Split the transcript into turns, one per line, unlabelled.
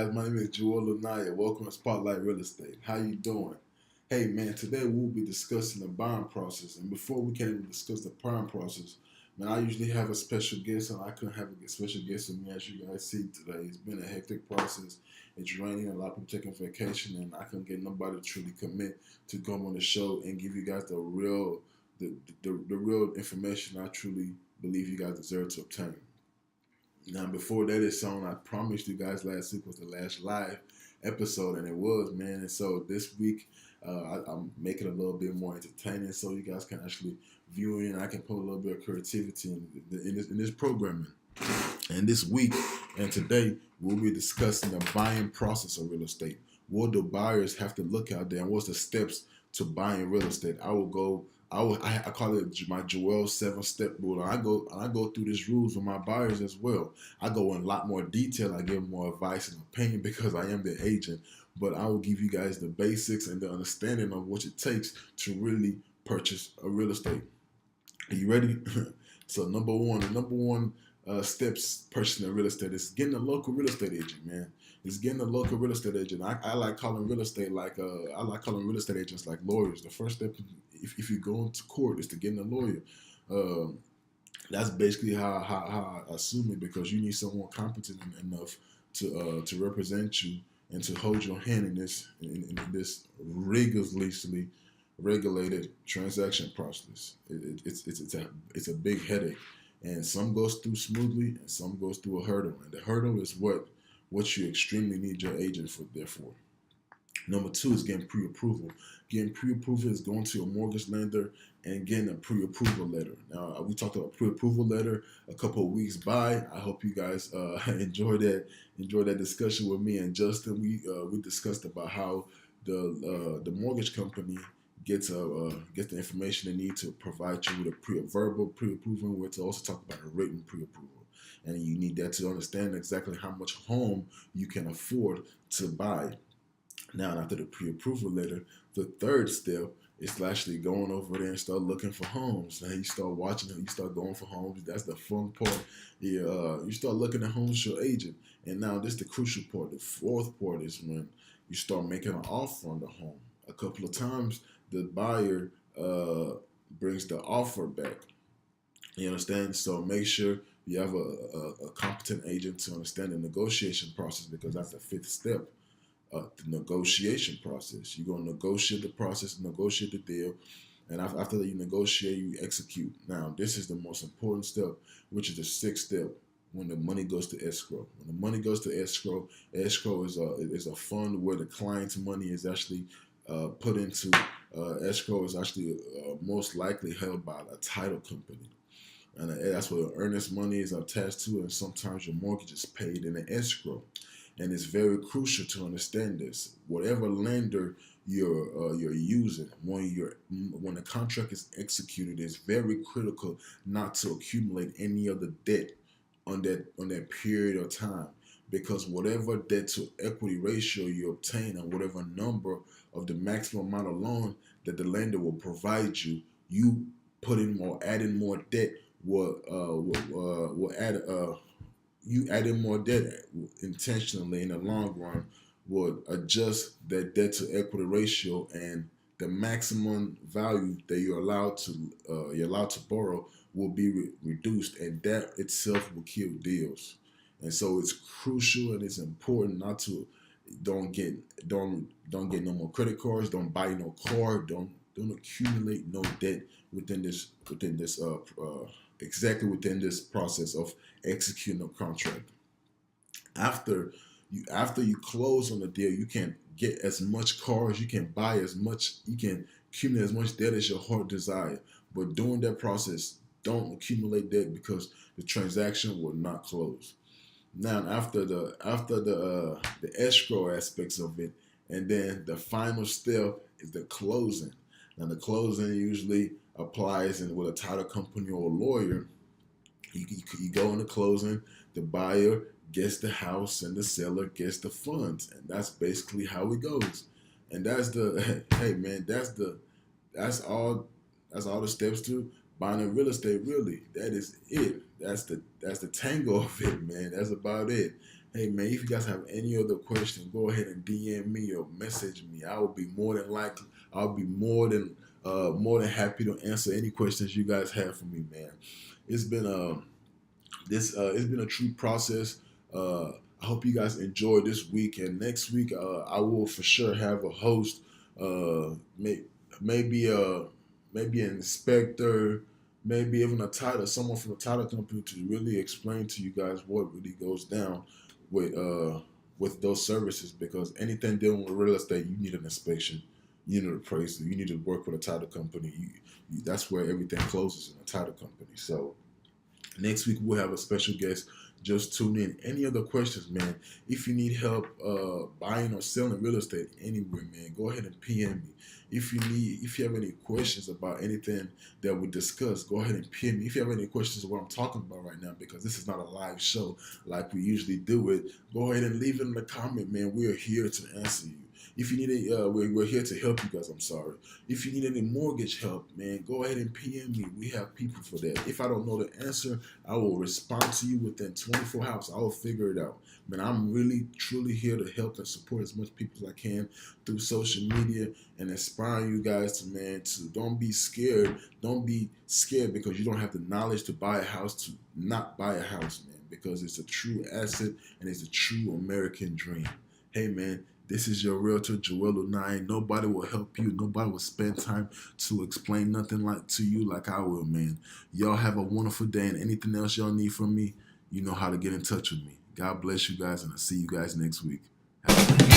guys? My name is Onyia. Welcome to Spotlight Real Estate. How you doing? Hey man, today we'll be discussing the buying process. And before we can even discuss the buying process, man, I usually have a special guest, and I couldn't have a special guest with me as you guys see today. It's been a hectic process. It's raining, a lot of people taking vacation, and I couldn't get nobody to truly commit to come on the show and give you guys the real information I truly believe you guys deserve to obtain. Now, before that is on, I promised you guys last week was the last live episode, and it was, man. And so this week, I'm making it a little bit more entertaining so you guys can actually view it, and I can put a little bit of creativity in this programming. And this week and today, we'll be discussing the buying process of real estate. What do buyers have to look out there, and what's the steps to buying real estate? I call it my Joel 7-step rule. I go through these rules with my buyers as well. I go in a lot more detail. I give more advice and opinion because I am the agent. But I will give you guys the basics and the understanding of what it takes to really purchase a real estate. Are you ready? So the number one steps purchasing a real estate is getting a local real estate agent, man. It's getting a local real estate agent. I like calling real estate I like calling real estate agents like lawyers. The first step, if you go into court, is to get a lawyer. Um, that's basically how I assume it, because you need someone competent enough to represent you and to hold your hand in this rigorously regulated transaction process. It's a big headache, and some goes through smoothly, and some goes through a hurdle. And the hurdle is what you extremely need your agent for. Therefore, number two is getting pre-approval. Getting pre-approval is going to a mortgage lender and getting a pre-approval letter. Now, we talked about pre-approval letter a couple of weeks by. I hope you guys enjoy that discussion with me and Justin. We discussed about how the mortgage company gets the information they need to provide you with a verbal pre-approval. We're to also talk about a written pre-approval. And you need that to understand exactly how much home you can afford to buy. Now, after the pre-approval letter, the third step is actually going over there and start looking for homes. Now, you start watching them, you start going for homes. That's the fun part. You start looking at homes with your agent. And now this is the crucial part. The fourth part is when you start making an offer on the home. A couple of times, the buyer brings the offer back. You understand? So make sure you have a competent agent to understand the negotiation process, because that's the fifth step. The negotiation process. You're going to negotiate the process, negotiate the deal, and after that you negotiate, you execute. Now, this is the most important step, which is the sixth step, when the money goes to escrow. When the money goes to escrow, escrow is a fund where the client's money is actually put into. Escrow is actually most likely held by a title company. And that's where earnest money is attached to, and sometimes your mortgage is paid in an escrow. And it's very crucial to understand this. Whatever lender you're using, when the contract is executed, it's very critical not to accumulate any other debt on that period of time, because whatever debt to equity ratio you obtain, and whatever number of the maximum amount of loan that the lender will provide you, you put in more, adding more debt will add you adding more debt intentionally in the long run would adjust that debt to equity ratio, and the maximum value that you're allowed to borrow will be reduced, and that itself will kill deals. And so it's crucial and it's important not to don't get don't get no more credit cards, don't buy no car, don't accumulate no debt exactly within this process of executing a contract. After you close on the deal, you can get as much cars, you can buy as much, you can accumulate as much debt as your heart desire. But during that process, don't accumulate debt, because the transaction will not close. Now, after the escrow aspects of it, and then the final step is the closing. Now, the closing usually applies with a title company or a lawyer. You go in the closing, the buyer gets the house and the seller gets the funds, and that's basically how it goes. And that's the hey man, that's all the steps to buying a real estate. Really, that is it. that's the tango of it, man. That's about it. Hey man, if you guys have any other questions, go ahead and DM me or message me. I will be more than likely. I'll be more than happy to answer any questions you guys have for me, man. It's been it's been a true process. I hope you guys enjoy this week, and next week I will for sure have a host, may, maybe maybe an inspector, maybe even a title, someone from the title company to really explain to you guys what really goes down with those services. Because anything dealing with real estate, you need an inspection, you need an appraisal, you need to work with a title company. That's where everything closes in a title company. So next week we'll have a special guest. Just tune in. Any other questions, man? If you need help buying or selling real estate anywhere, man, go ahead and PM me. If you have any questions about anything that we discuss, go ahead and PM me. If you have any questions of what I'm talking about right now, because this is not a live show like we usually do it, go ahead and leave it in the comment, man. We're here to answer you. If you need we're here to help you guys. I'm sorry. If you need any mortgage help, man, go ahead and PM me. We have people for that. If I don't know the answer, I will respond to you within 24 hours. I will figure it out. Man, I'm really, truly here to help and support as much people as I can through social media and inspire you guys to, man, to don't be scared. Don't be scared because you don't have the knowledge to buy a house, to not buy a house, man, because it's a true asset and it's a true American dream. Hey, man, this is your realtor, Joel Onyia. Nobody will help you. Nobody will spend time to explain nothing like to you like I will, man. Y'all have a wonderful day, and anything else y'all need from me, you know how to get in touch with me. God bless you guys, and I'll see you guys next week. Have a